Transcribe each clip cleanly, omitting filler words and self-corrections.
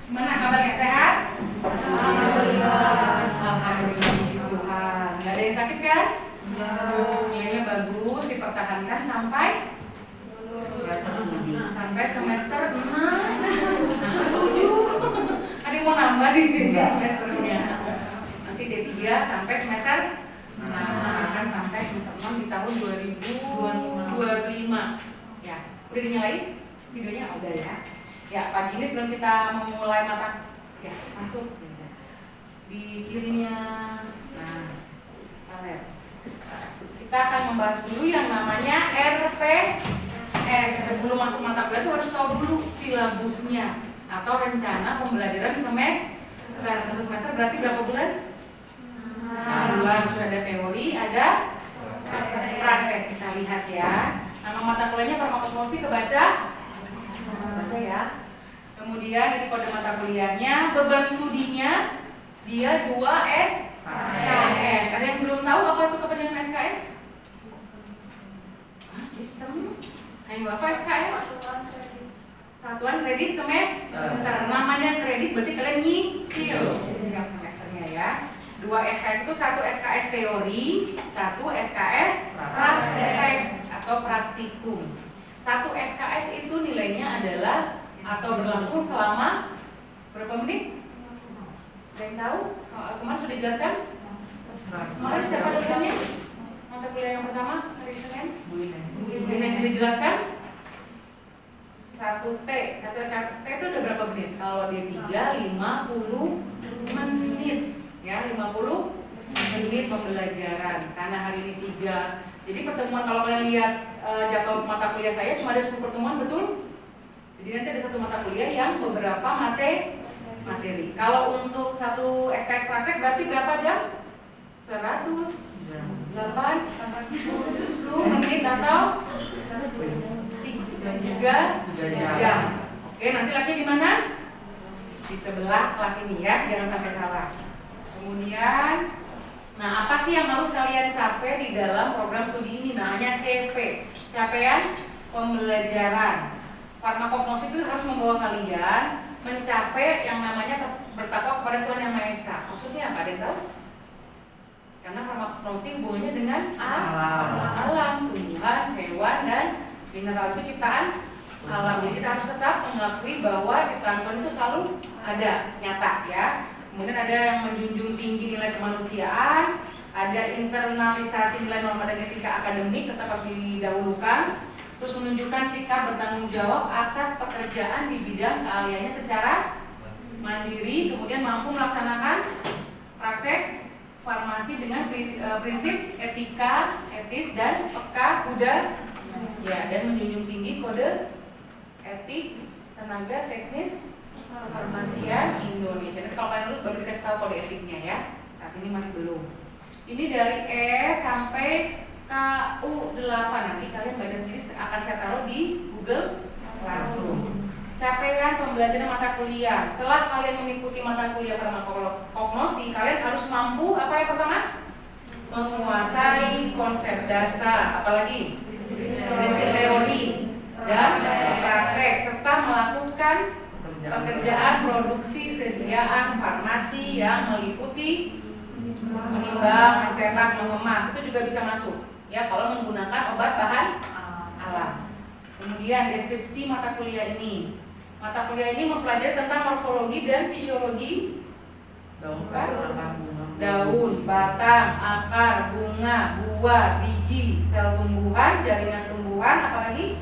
Gimana kabarnya, sehat? Alhamdulillah. Alhamdulillah, puji Tuhan. Gak ada yang sakit kan? Nilainya bagus, dipertahankan sampai semester 6, 7. Ada yang mau nambah di sini semesternya. Nanti D3 sampai semester 6, misalkan sampai semester 6 di tahun 2025. Ya, udah dinyalain videonya? Udah ya. Ya, pagi ini sebelum kita memulai mata masuk di kirinya. Nah, kalian. Kita akan membahas dulu yang namanya RPS. Sebelum masuk mata kuliah itu harus tahu dulu silabusnya atau rencana pembelajaran semester. Satu semester berarti berapa bulan? 6 bulan. Sudah ada teori, ada praktek. Kita lihat ya. Nama mata kuliahnya farmakologi, kebaca? Baca ya. Kemudian ini kode mata kuliahnya, beban studinya dia 2 SKS. Ada yang belum tahu apa itu kepanjangan SKS? Sistem. Ayo, apa SKS? Satuan kredit semester. Namanya kredit berarti kalian nyicil setiap semesternya ya. 2 SKS itu 1 SKS teori, 1 SKS praktek atau praktikum. 1 SKS itu nilainya adalah atau berlangsung selama berapa menit? Ada yang tahu? Kemarin sudah dijelaskan? Kemarin siapa dosennya? Mata kuliah yang pertama hari Senin? Bu Ines sudah dijelaskan? 1T, 1 SKT itu udah berapa menit? Kalau D3 50 menit ya, 50 menit pembelajaran karena hari ini 3. Jadi pertemuan, kalau kalian lihat jadwal mata kuliah saya cuma ada 10 pertemuan, betul? Jadi nanti ada 1 mata kuliah yang beberapa materi. Kalau untuk 1 SKS praktek berarti berapa jam? 100 10 menit atau 3 jam. Oke, nanti lagi di mana? Di sebelah kelas ini ya, jangan sampai salah. Kemudian, nah apa sih yang harus kalian capai di dalam program studi ini? Namanya CP, capaian pembelajaran. Farmakognosi itu harus membawa kalian mencapai yang namanya bertakwa kepada Tuhan Yang Maha Esa. Maksudnya apa? Ada yang tahu? Karena farmakognosi hubungannya dengan alam, tumbuhan, hewan, dan mineral itu ciptaan alam. Jadi kita harus tetap mengakui bahwa ciptaan Tuhan itu selalu ada, nyata ya. Kemudian ada yang menjunjung tinggi nilai kemanusiaan, ada internalisasi nilai norma dan etika akademik tetap harus didahulukan. Terus menunjukkan sikap bertanggung jawab atas pekerjaan di bidang keahliannya secara mandiri, kemudian mampu melaksanakan praktek farmasi dengan prinsip etika, etis, dan peka budaya ya, dan menjunjung tinggi kode etik tenaga teknis kefarmasian Indonesia. Nanti kalau kalian lulus baru dikasih tahu kode etiknya ya. Saat ini masih belum. Ini dari E sampai KU8, nanti kalian baca sendiri, akan saya taruh di Google Classroom. Capaian pembelajaran mata kuliah. Setelah kalian mengikuti mata kuliah farmakognosi, kalian harus mampu apa yang pertama? Menguasai konsep dasar, apalagi prinsip teori dan praktek, serta melakukan pekerjaan produksi sediaan farmasi yang meliputi menimbang, mencetak, mengemas. Itu juga bisa masuk ya kalau menggunakan obat bahan alam. Kemudian deskripsi mata kuliah ini. Mata kuliah ini mempelajari tentang morfologi dan fisiologi daun, batang, akar, bunga, buah, biji, sel tumbuhan, jaringan tumbuhan, apalagi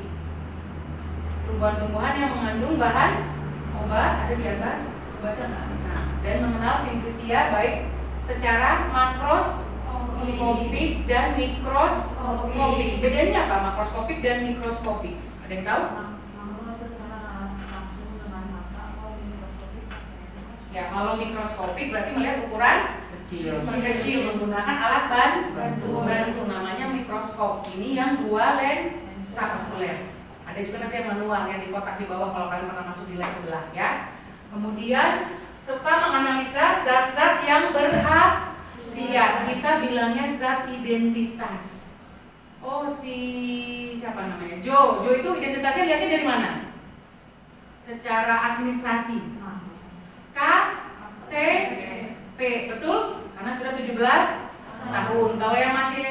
tumbuhan-tumbuhan yang mengandung bahan obat, ada di atas, baca nggak? Nah, dan mengenal simplisia baik secara makroskopik dan mikroskopik. Bedanya apa makroskopik dan mikroskopik? Ada yang tahu? Ya, kalau mikroskopik berarti melihat ukuran kecil menggunakan alat bantu. Namanya mikroskop. Ini yang 2 lensa okuler. Ada juga nanti yang manual yang di kotak di bawah kalau kalian pernah masuk di lab sebelah ya. Kemudian serta menganalisa zat-zat yang berkhasiat. Kita bilangnya zat identitas. Oh, siapa namanya? Joe itu identitasnya lihatnya dari mana? Secara administrasi. CP, betul? Karena sudah 17 tahun. Kalau yang masih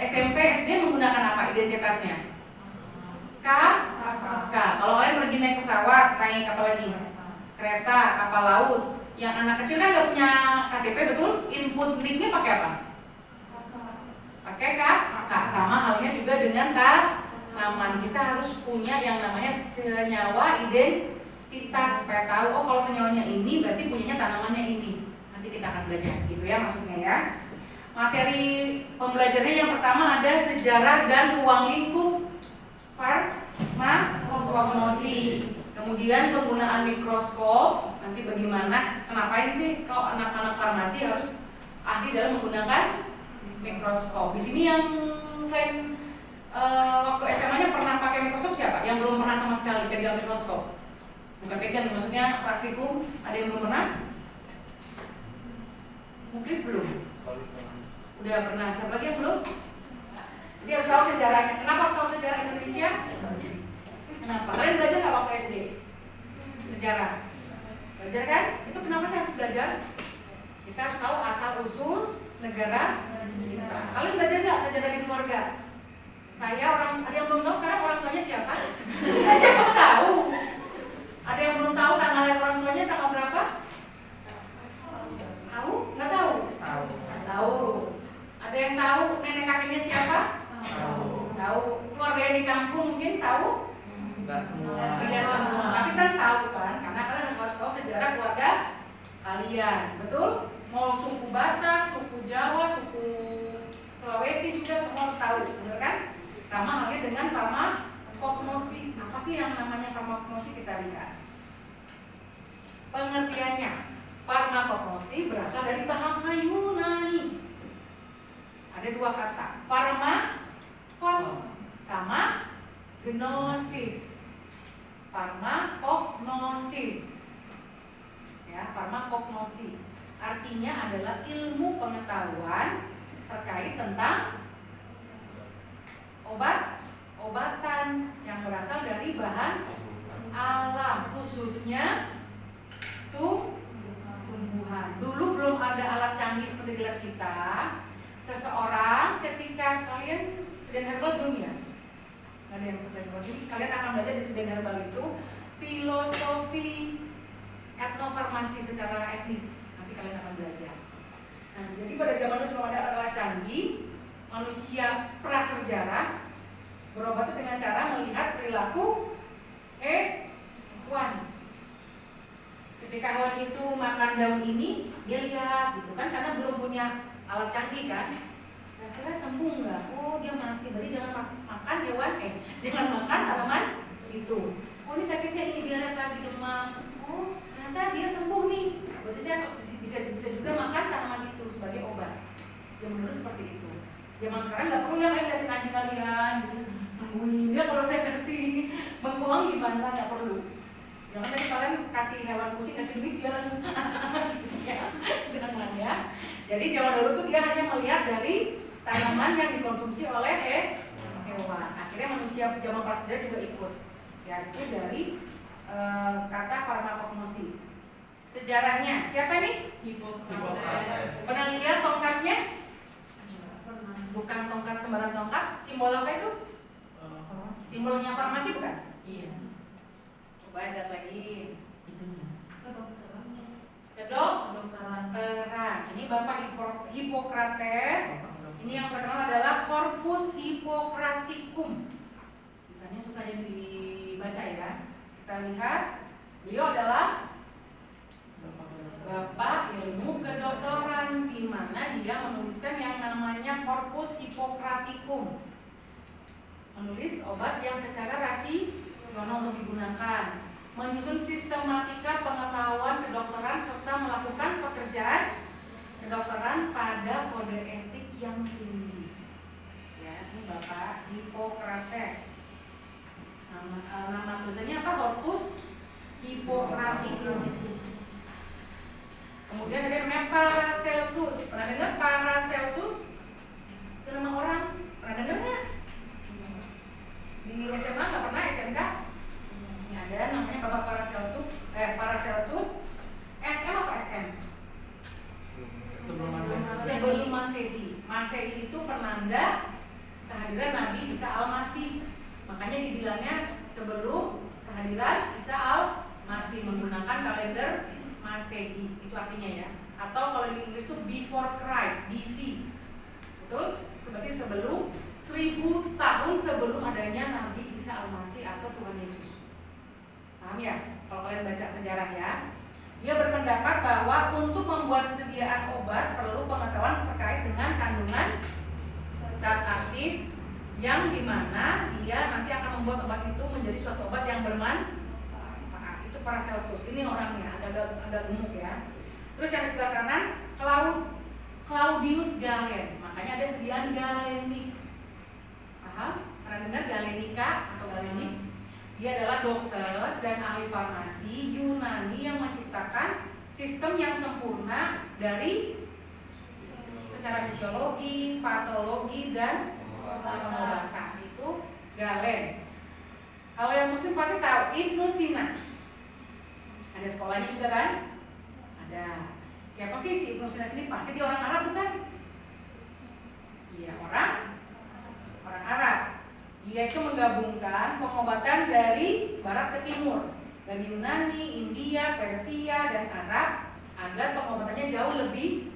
SMP, SD menggunakan apa identitasnya? K. Kalau kalian pergi naik pesawat, naik apa lagi? Kereta, kapal laut. Yang anak kecil kan nggak punya KTP, betul? Input nicknya pakai apa? Pakai K. Sama halnya juga dengan tanaman. Kita harus punya yang namanya senyawa identitas supaya tahu, oh kalau senyawanya ini berarti punyanya tanamannya ini. Nanti kita akan belajar, gitu ya maksudnya ya. Materi pembelajarannya yang pertama ada sejarah dan ruang lingkup farmakognosi. Kemudian penggunaan mikroskop. Nanti bagaimana, kenapa ini sih kalau anak-anak farmasi harus ahli dalam menggunakan mikroskop. Di sini yang selain waktu SMA-nya pernah pakai mikroskop siapa? Yang belum pernah sama sekali pegang mikroskop? Bukan pegang, maksudnya praktikum. Ada yang belum pernah? Mungkin belum. Udah pernah, siapa lagi yang belum? Jadi harus tahu sejarahnya. Kenapa harus tahu sejarah Indonesia? Kenapa? Kalian belajar nggak waktu SD? Sejarah. Belajar kan? Itu kenapa sih harus belajar? Kita harus tahu asal usul negara kita. Kalian belajar nggak sejarah di keluarga? Saya ada yang belum tahu sekarang orang tuanya siapa? Siapa tahu? Ada yang belum tahu tanggal orang tuanya tanggal berapa? Tahu? Nggak tahu? Tahu. Ada yang tahu nenek kakeknya siapa? Tahu. Keluarga yang di kampung mungkin tahu? Tidak semua. Tapi kan tahu kan? Karena kalian harus tahu sejarah keluarga kalian, betul? Mau suku Batak, suku Jawa, suku Sulawesi juga semua harus tahu, benar kan? Sama halnya dengan farmakognosi. Apa sih yang namanya farmakognosi? Kita lihat. Pengertiannya, farmakognosi berasal dari bahasa Yunani. Ada dua kata, farmakon sama gnosis. Farmakognosis. Ya, farmakognosi. Artinya adalah ilmu pengetahuan terkait tentang obatan yang berasal dari bahan alam, khususnya tumbuhan. Dulu belum ada alat canggih seperti di lab kita. Seseorang ketika kalian sedang herbal belum ya? Nggak ada yang herbal. Jadi kalian akan belajar di sedang herbal itu filosofi etnofarmasi secara etnis. Nanti kalian akan belajar. Nah, jadi pada zaman dulu sebelum ada alat canggih, manusia prasejarah berobat itu dengan cara melihat perilaku hewan. Ketika hewan itu makan daun ini, dia lihat gitu kan, karena belum punya alat canggih kan. Kira-kira sembuh nggak? Oh dia mati, berarti jangan makan hewan, jangan makan tanaman itu. Oh ini sakitnya ini, dia lihat lagi demam. Oh ternyata dia sembuh nih. Berarti saya bisa juga makan tanaman itu sebagai obat. Zaman dulu seperti itu. Zaman sekarang nggak perlu yang lain dari anjing kalian gitu. Tungguin dia kalau saya kasih bengkoang gimana, nggak perlu. Jangan tadi kalian kasih hewan kucing kasih duit dia langsung jangan ya. Jadi zaman dulu tuh dia hanya melihat dari tanaman yang dikonsumsi oleh hewan. Akhirnya manusia zaman prasejarah juga ikut. Ya itu dari kata farmakognosi. Sejarahnya siapa nih? Hipokrates. Pernah lihat tongkatnya? Bukan tongkat sembarang tongkat. Simbol apa itu? Simbolnya farmasi bukan? Iya. Coba lihat lagi. Kedokteran. Ini Bapak Hipokrates. Ini yang terkenal adalah Corpus Hippocraticum. Misalnya susah jadi dibaca ya. Kita lihat, beliau adalah Bapak ilmu kedokteran, di mana dia menuliskan yang namanya Corpus Hippocraticum. Menulis obat yang secara rasional untuk digunakan, menyusun sistematika pengetahuan kedokteran serta melakukan pekerjaan kedokteran pada kode etik yang tinggi. Ya, ini Bapak Hippokrates. Nama tulisannya apa? Corpus Hippocraticum. Kemudian ada namanya Paracelsus. Pernah dengar Paracelsus? Itu nama orang. Pernah dengar nggak? Di SMA nggak pernah, SMK? Ini ada namanya Bapak Paracelsus. Paracelsus. SM apa SM? kalender Masehi, itu artinya ya. Atau kalau di Inggris itu before Christ, BC. Betul? Itu berarti sebelum 1000 tahun sebelum adanya Nabi Isa Al-Masih atau Tuhan Yesus. Paham ya? Kalau kalian baca sejarah ya. Dia berpendapat bahwa untuk membuat sediaan obat perlu pengetahuan terkait dengan kandungan zat aktif yang dimana dia nanti akan membuat obat itu menjadi suatu obat yang bermanfaat. Itu Paracelsus. Ini orangnya agak gemuk ya. Terus yang di sebelah kanan Claudius Galen. Makanya ada sediaan galenik. Paham? Pernah dengar galenika atau galenik? Dia adalah dokter dan ahli farmasi Yunani yang menciptakan sistem yang sempurna dari secara fisiologi, patologi, dan pengobatan. Itu Galen. Kalau yang muslim pasti tahu Ibnu Sina. Ada sekolahnya juga kan? Ada. Siapa sih si Ibnu Sina sini? Pasti dia orang Arab bukan? Iya, orang Arab. Dia itu menggabungkan pengobatan dari barat ke timur, dari Yunani, India, Persia, dan Arab agar pengobatannya jauh lebih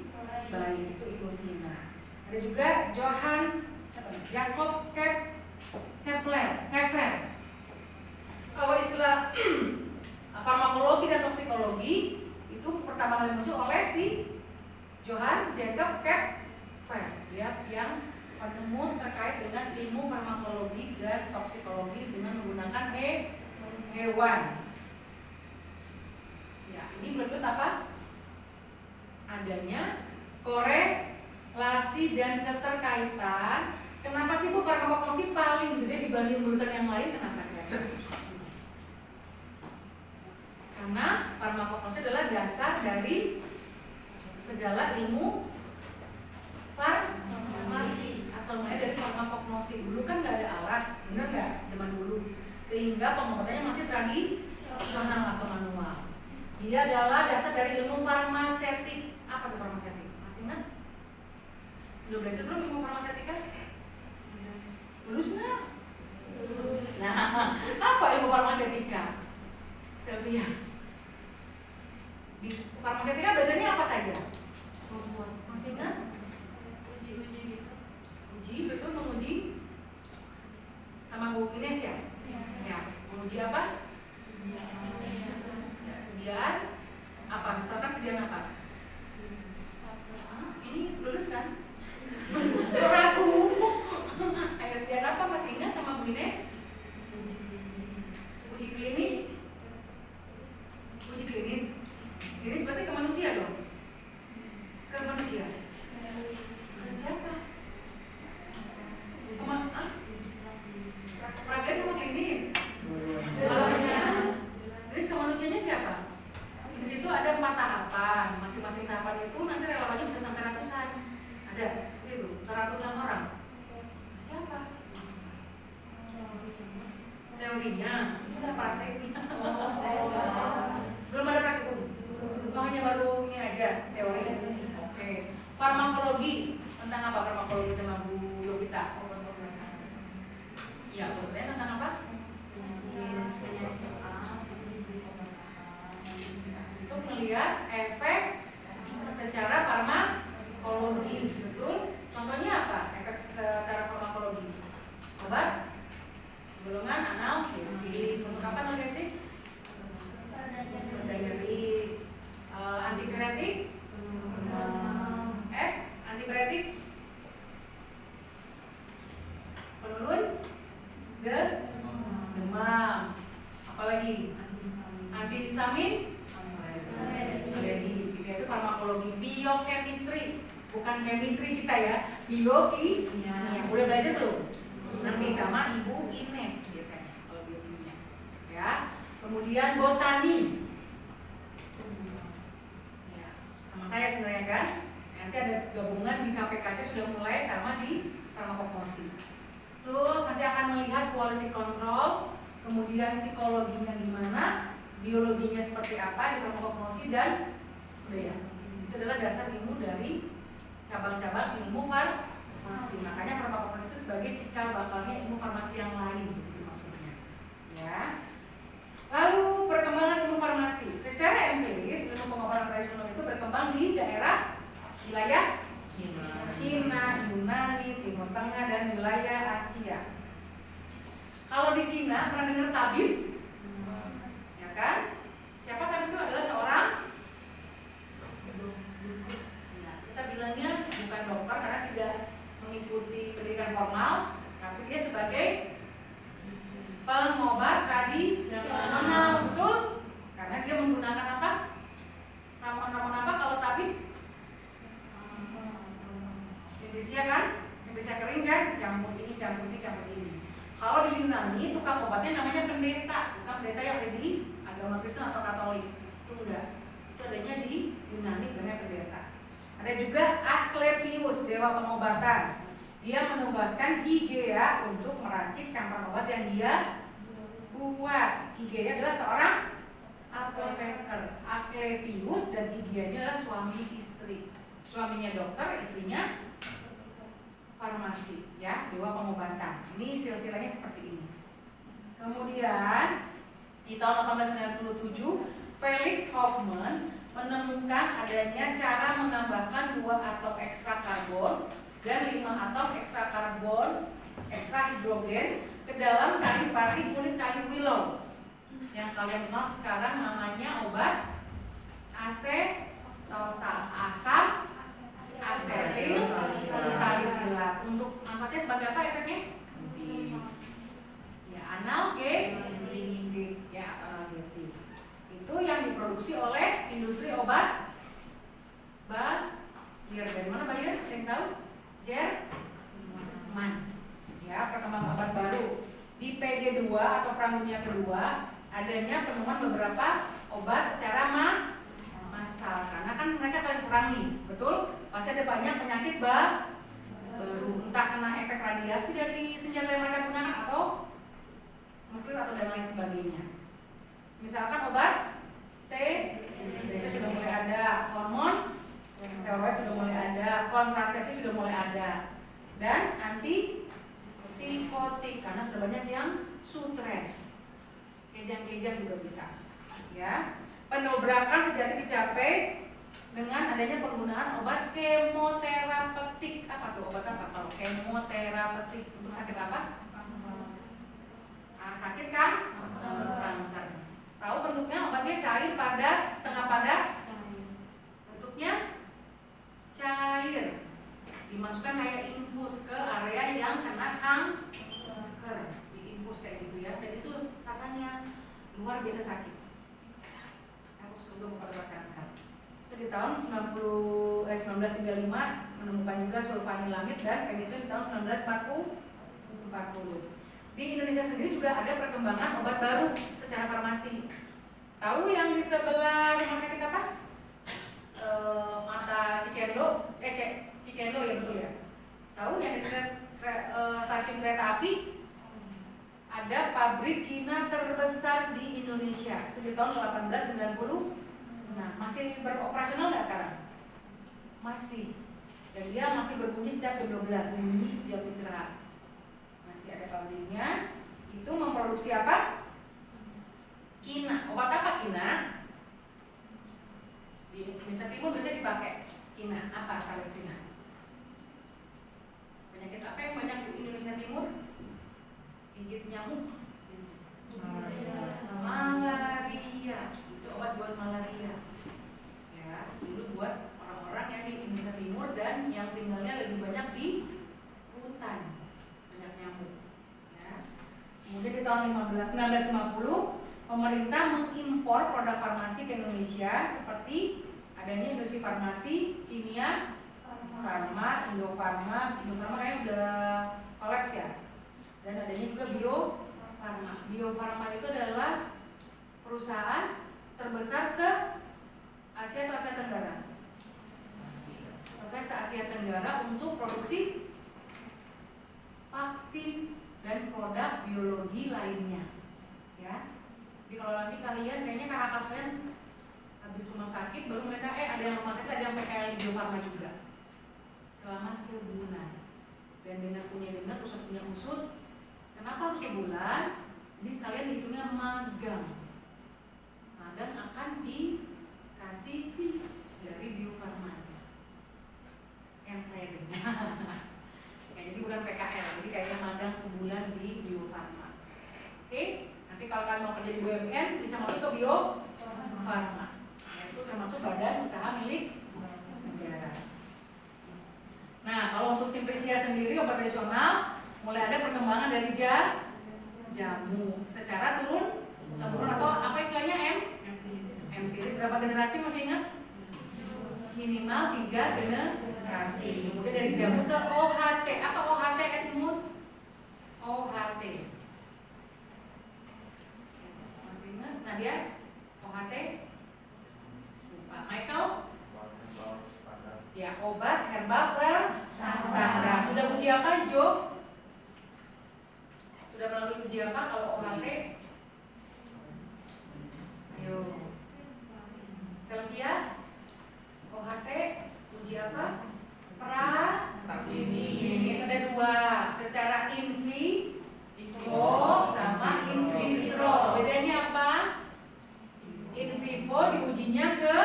baik. Itu Ibnu Sina. Ada juga Jacob Kepler. Kalau istilah farmakologi dan toksikologi itu pertama kali muncul oleh si Jacob Kepler. Dia yang penemu terkait dengan ilmu farmakologi dan toksikologi dengan menggunakan hewan. Ya, ini berikut apa? Adanya korelasi dan keterkaitan. Kenapa sih Bu farmakognosi paling gede dibanding urutan yang lain? Kenapa? Karena farmakognosi adalah dasar dari segala ilmu farmasi. Asal mulanya dari farmakognosi. Dulu kan nggak ada alat, benar nggak? Zaman dulu, sehingga pengobatannya masih tradisional atau manual. Dia adalah dasar dari ilmu farmasetik. Apa itu farmasetik? Masih ingat? Sudah belajar belum ilmu farmasetika? Lulus nggak? Nah, apa ilmu farmasetika? Sylvia. Di farmasetika belajarnya apa saja? Masih ingat? Uji, betul, menguji sama Bu Ines ya? Ya, menguji apa? Ya, sediaan apa? Misalkan sediaan apa? Ini lulus kan? Ragu. Ayo sediaan apa? Masih ingat sama Bu Ines? Uji klinis. Uji klinis. Klinis berarti ke manusia dong? Ke manusia. Ke siapa? Praga sama klinis. Klinis ke manusianya siapa? Di situ ada 4 tahapan. Masing-masing tahapan itu nanti relawannya bisa sampai ratusan. Ada seperti itu, ratusan orang. Siapa? Teorinya, ini ada prakteknya. Belum ada praktikum. Hanya baru ini aja teori. Oke. Farmakologi tentang apa farmakologi sama Bu Yovita? Ya, betulnya tentang apa? Untuk melihat efek secara farmakologi, betul? Contohnya apa? Efek secara farmakologi. Obat golongan analgesik. Untuk apa analgesik? Dari antipiretik, antipiretik penurun demam. Apalagi antihistamin, itu farmakologi. Biokemistri, bukan chemistry kita ya, biokimia. Udah belajar tuh? Nanti sama Ibu Ines biasanya kalau biokimia. Ya. Kemudian botani. Ya, sama saya sebenarnya kan. Nanti ada gabungan di KPKC sudah mulai sama di farmakognosi. Terus nanti akan melihat quality control, kemudian psikologinya gimana, biologinya seperti apa di farmakognosi, dan udah ya. Itu adalah dasar ilmu dari cabang-cabang ilmu farmasi. Makanya farmakognosi itu sebagai cikal bakalnya ilmu farmasi yang lain, begitu maksudnya. Ya. Lalu perkembangan ilmu farmasi. Secara berkembang di daerah wilayah Cina, Yunani, Timur Tengah, dan wilayah Asia. Kalau di Cina pernah dengar tabib? Ya kan? Siapa tabib itu? Adalah seorang ya, kita bilangnya bukan dokter karena tidak mengikuti pendidikan formal, tapi dia sebagai pengobat tradisional, betul? Karena dia menggunakan apa? Ramuan-ramuan apa kalau tabib? Simplisia kan? Simplisia kering kan? Campur ini, campur ini, campur ini. Kalau di Yunani tukang obatnya namanya pendeta, bukan pendeta yang ada di agama Kristen atau Katolik. Itu enggak. Itu adanya di Yunani namanya pendeta. Ada juga Asklepios, dewa pengobatan. Dia menugaskan Hygieia untuk meracik campuran obat yang dia buat. Hygieia adalah seorang apoteker. Asklepios dan Hygieia ini adalah suami istri. Suaminya dokter, istrinya farmasi, ya, dewa pengobatan. Ini silsilahnya seperti ini. Kemudian di tahun 1897 Felix Hoffmann menemukan adanya cara menambahkan 2 atom ekstra karbon dan 5 atom ekstra karbon ekstra hidrogen ke dalam sari pati kulit kayu willow yang kalian kenal sekarang namanya obat asam asetil salisilat. Untuk manfaatnya sebagai apa efeknya? Ya, analgesik, ya, analgetik. Itu yang diproduksi oleh industri obat Bayer. Dari mana Bayer? Ada yang tahu? Jerman. Ya, perkembangan obat baru. Di PD2 atau Perang Dunia Kedua adanya penemuan beberapa obat secara massal karena kan mereka saling serang nih, betul? Pasti ada banyak penyakit baru, entah kena efek radiasi dari senjata yang mereka gunakan atau nuklir atau dan lain sebagainya. Misalkan obat TBC sudah mulai ada, hormon steroid sudah mulai ada, kontrasepsi sudah mulai ada, dan anti psikotik karena sudah banyak yang stres, kejang-kejang juga bisa. Ya, pendobrakan sejati dicapai dengan adanya penggunaan obat kemoterapeutik. Apa tuh obat apa? Kalau kemoterapeutik untuk sakit apa? Sakit kan? Kanker. Tahu bentuknya obatnya cair, padat, setengah padat? Bentuknya cair. Dimasukkan kayak infus ke area yang kena kanker. Diinfus kayak gitu ya. Dan itu rasanya luar biasa sakit. Aku suka bukan obat kanker. Di tahun 1935 menemukan juga sulfanilamid dan penisilin di tahun 1940. Di Indonesia sendiri juga ada perkembangan obat baru secara farmasi. Tahu yang di sebelah rumah sakit apa? Mata Cicendo, Cicendo ya, betul ya. Tahu yang di stasiun kereta api ada pabrik kina terbesar di Indonesia. Itu di tahun 1890. Nah, masih beroperasional nggak sekarang? Masih. Dan dia masih berbunyi setiap jam 12, bunyi jam istirahat. Masih ada pabriknya. Itu memproduksi apa? Kina. Obat apa kina? Di Indonesia Timur biasanya dipakai kina. Apa Salestina? Penyakit apa yang banyak di Indonesia Timur? Gigit nyamuk. Malaria. Itu obat buat malaria. Ya, dulu buat orang-orang yang di Indonesia Timur dan yang tinggalnya lebih banyak di hutan, banyak nyamuk. Ya. Kemudian di tahun 1950 pemerintah mengimpor produk farmasi ke Indonesia seperti adanya industri farmasi, kimia, Farma, Indofarma kayaknya udah kolaps ya. Dan adanya juga Bio Farma. Bio Farma itu adalah perusahaan terbesar se-Asia atau Asia Tenggara. Se-Asia Tenggara untuk produksi vaksin dan produk biologi lainnya. Ya. Jadi kalau nanti kalian kayaknya kakak kelas kalian habis rumah sakit baru mereka ada yang rumah sakit ada yang PKL di Bio Farma juga. Selama sebulan. Dan dengar punya usut. Kenapa harus sebulan? Ini kalian hitungnya magang. Magang akan dikasih fee dari Bio BUMN bisa masuk ke Bio Farma. Itu termasuk badan usaha milik negara. Nah, kalau untuk Simplisia sendiri obat tradisional mulai ada perkembangan dari jamu secara turun temurun atau apa istilahnya empiris. Berapa generasi masih ingat? Minimal 3 generasi. Kemudian dari jamu ke OHT. Apa OHT Edmund? OHT. Masih ingat? Nadia? OHT? Lupa. Michael? Ya, obat herbal standar. Sudah uji apa, Jo? Sudah melalui uji apa kalau OHT? Ayo. Sylvia? OHT uji apa? Klinis ada 2, secara in vivo sama in vitro. Bedanya apa? In vivo diujinya ke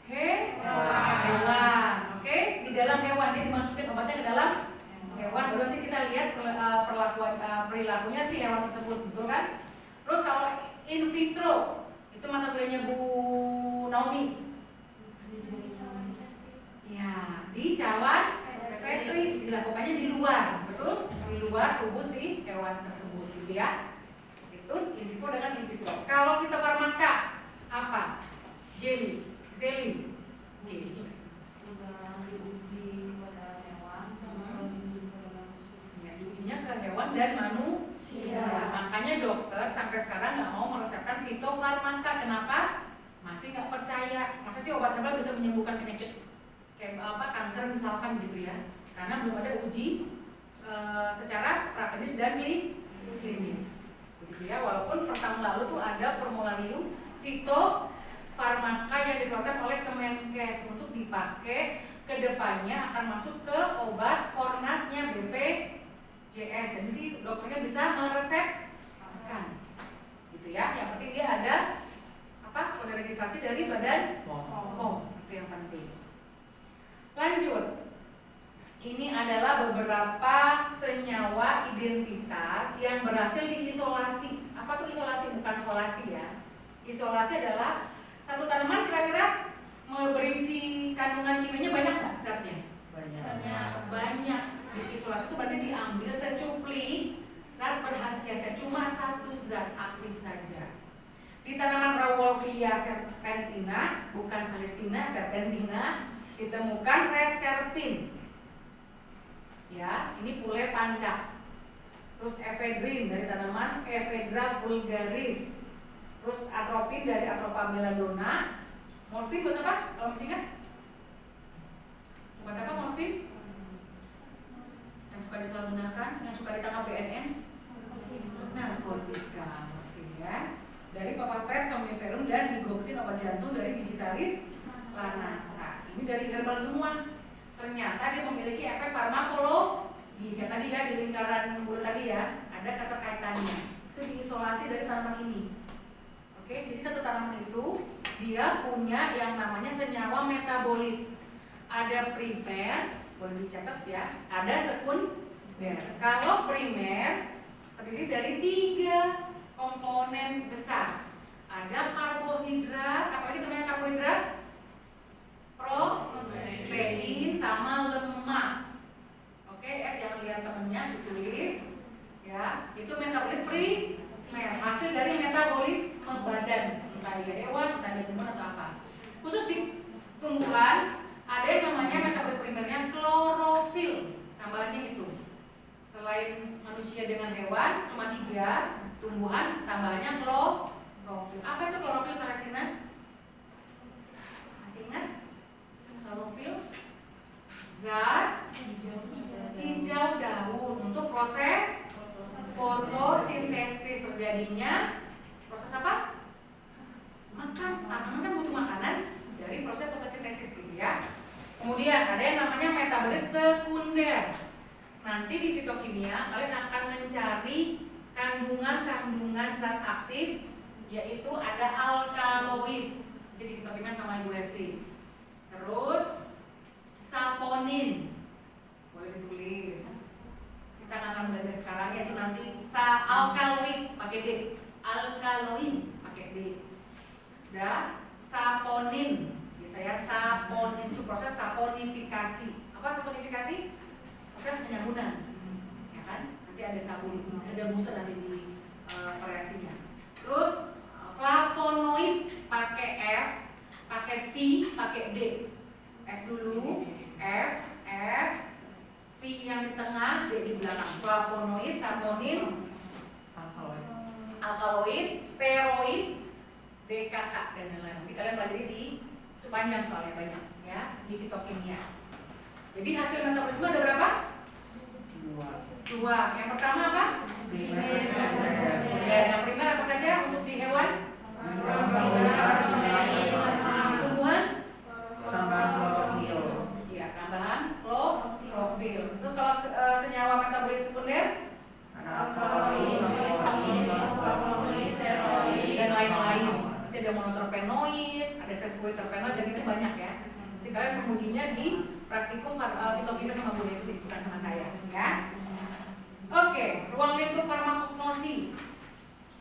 hewan. Oke, di dalam hewan dia dimasukin obatnya ke dalam hewan. Baru nanti kita lihat perlakuan perilakunya si hewan tersebut, betul kan? Terus kalau in vitro itu mata kuliahnya Bu Naomi. Ya, di cawan petri dilakukannya di luar, betul? Di luar tubuh si hewan tersebut, gitu ya. Itu in vivo dengan in vitro. Kalau fitofarmaka apa? Jelly. Sudah diuji pada hewan, Ya, diujinya ke hewan dan manusia. Makanya dokter sampai sekarang nggak mau meresepkan fitofarmaka. Kenapa? Masih nggak percaya. Masa sih obat herbal bisa menyembuhkan penyakit kayak kanker misalkan gitu ya? Karena belum ada uji secara praklinis dan klinis. Begitu ya. Walaupun per tahun lalu tuh ada formularium fitofarmaka yang dikeluarkan oleh Kemenkes untuk dipakai kedepannya akan masuk ke obat Fornasnya BPJS. Jadi dokternya bisa meresepkan, gitu ya. Yang penting dia ada kode registrasi dari Badan POM, itu yang penting. Lanjut, ini adalah beberapa senyawa identitas yang berhasil diisolasi. Apa tuh isolasi? Bukan isolasi ya. Isolasi adalah satu tanaman kira-kira berisi kandungan kimianya banyak nggak zatnya? Banyak. Isolasi itu berarti diambil secuplik zat berkhasiat, cuma satu zat aktif saja. Di tanaman Rauwolfia serpentina, bukan Celestina, serpentina, ditemukan reserpin. Ya, ini pule panda. Terus ephedrin dari tanaman Ephedra vulgaris. Terus atropin dari Atropa belladonna. Morfin buat apa? Kalau masih ingat? Buat apa morfin? Yang suka disalahgunakan, yang suka ditangkap BNN? Narkotika, morfin ya. Dari papaver, somniferum dan digoxin obat jantung dari digitalis lanata. Ini dari herbal semua. Ternyata dia memiliki efek farmakologi. Kayak tadi ya, di lingkaran bulu tadi ya, ada keterkaitannya. Itu diisolasi dari tanaman ini. Oke, jadi satu tanaman itu dia punya yang namanya senyawa metabolit. Ada primer, boleh dicatat ya, ada sekunder. Kalau primer terdiri dari 3 komponen besar. Ada karbohidrat, apalagi namanya karbohidrat? Protein sama lemak. Oke, jangan lihat temennya, ditulis ya. Itu metabolit primer, hasil dari metabolisme badan, entah dia hewan, entah dia tumbuhan atau apa. Khusus di tumbuhan ada yang namanya metabolit primernya klorofil. Tambahannya itu. Selain manusia dengan hewan cuma 3, tumbuhan tambahannya klorofil. Apa itu klorofil, Celestina? Masih ingat? Klorofil zat hijau daun untuk proses fotosintesis. Terjadinya proses apa? Makan. Tanaman kan butuh makanan dari proses fotosintesis gitu ya. Kemudian ada yang namanya metabolit sekunder. Nanti di fitokimia kalian akan mencari kandungan zat aktif, yaitu ada alkaloid. Jadi fitokimia sama Ibu Hesti. Terus saponin, boleh ditulis. Kita akan belajar sekarang yaitu nanti alkaloid pakai D. Udah. Saponin. Biasanya saponin itu proses saponifikasi. Apa saponifikasi? Proses penyabunan. Ya kan? Nanti ada sabun, ada busa nanti di variasinya. Terus flavonoid pakai F, pakai V, pakai D. F dulu, F, V yang di tengah, D di belakang. Flavonoid, saponin, alkaloid, steroid, DKK dan lain-lain. Nanti kalian pelajari di itu panjang soalnya banyak ya di fitokimia. Jadi hasil metabolisme ada berapa? Dua. Yang pertama apa? Yang primer apa saja untuk di hewan? Di tumbuhan? Tambahan klorofil. Iya, tambahan klorofil. Terus kalau senyawa metabolit sekunder? Dan lain-lain. Nanti ada monoterpenoid, ada sesquiterpenoid, dan itu banyak ya. Nanti kalian mengujinya di praktikum fitokimia sama Bu Desti, bukan sama saya ya. Oke, ruang lingkup farmakognosi.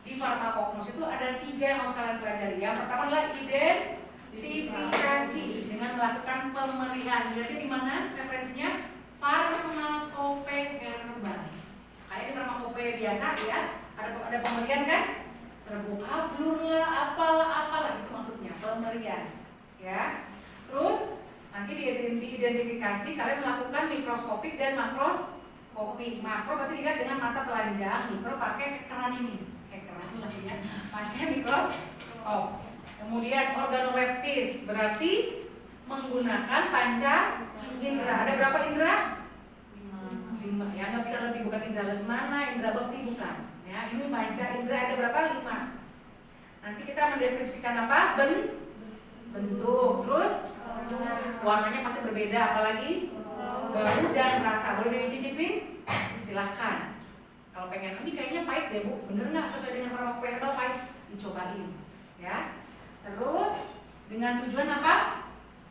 Di farmakognosi itu ada 3 yang harus kalian pelajari. Yang pertama adalah identifikasi dengan melakukan pemerihan. Lihatnya di mana referensinya? Farmakope herbal. Kayak di farmakope biasa ya, ada pemerihan kan? Serbuk hablur lah, apalah itu maksudnya pemerihan ya. Terus nanti diidentifikasi kalian melakukan mikroskopik dan makroskopik. Makro berarti dilihat dengan mata telanjang, mikro pakai keran ini, keran lah ya, pakai mikroskop. Kemudian organoleptis berarti menggunakan panca indera. Ada berapa indera? 5 ya, nggak bisa lebih, bukan indera lesmana, indera bekti bukan ya. Ini panca indera ada berapa? 5. Nanti kita mendeskripsikan apa? Bentuk, terus warnanya pasti berbeda, apalagi bau dan rasa. Boleh dicicipin? Silahkan. Kalau pengen, ini kayaknya pahit deh Bu, bener nggak sesuai dengan farmakope herbal pahit? Dicobain ya. Terus dengan tujuan apa?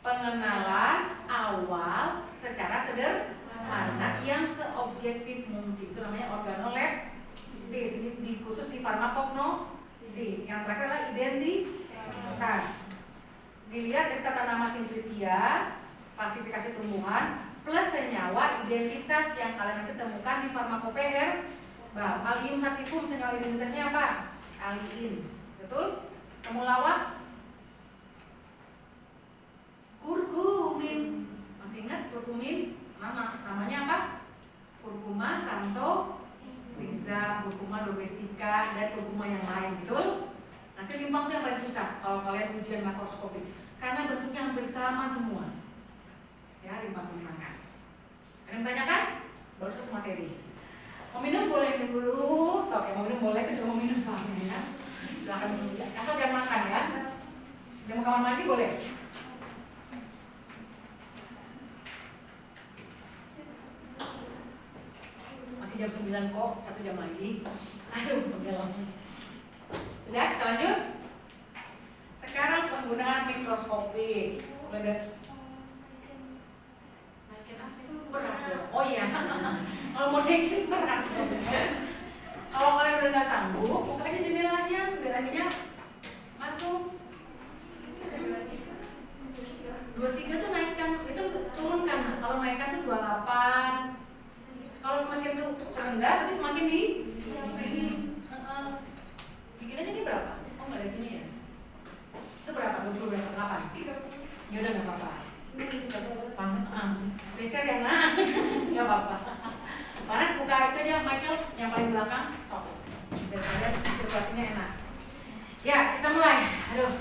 Pengenalan awal secara sederhana yang seobjektif mungkin. Itu namanya organoleptis. Ini khusus di farmakognosi. Yang terakhir adalah identitas. Dilihat dari tata nama simplicia, klasifikasi tumbuhan, plus senyawa identitas yang kalian nanti temukan di farmakope herbal. Allium sativum, senyawa identitasnya apa? Aliin. Betul? Temulawak? Kurkumin. Masih ingat kurkumin? Namanya apa? Kurkuma santoriza, kurkuma domestika, dan kurkuma yang lain, betul? Nanti limbang itu yang paling susah kalau kalian ujian makroskopik, karena bentuknya hampir sama semua. Ya, limbang-limbangan. Ada yang tanyakan? Baru satu materi. Mau minum boleh minum dulu. So, mau minum boleh, saya juga mau minum soalnya ya. Silahkan minum, asal jangan makan ya. Jangan mau kamar mandi boleh. Masih jam 9 kok, 1 jam lagi. Aduh, pegel. Sudah, kita lanjut. Sekarang penggunaan mikroskopik. Udah naikin AC berat dong. Oh iya, kalau mau naikin berat. Kalau kalian udah nggak sanggup, buka aja jendelanya, biar anginnya masuk. 23 tuh naikkan, itu turunkan. Nah, kalau naikkan tuh 28. Kalau semakin rendah, berarti semakin dingin. Bikin aja ini berapa? Oh nggak ada gini ya? Itu berapa? 28. Ya udah nggak apa-apa. Panas Reset ya nak? Nggak apa-apa. Panas buka itu aja Michael yang paling belakang. Sok. Daripada sirkulasinya enak. Ya kita mulai. Aduh.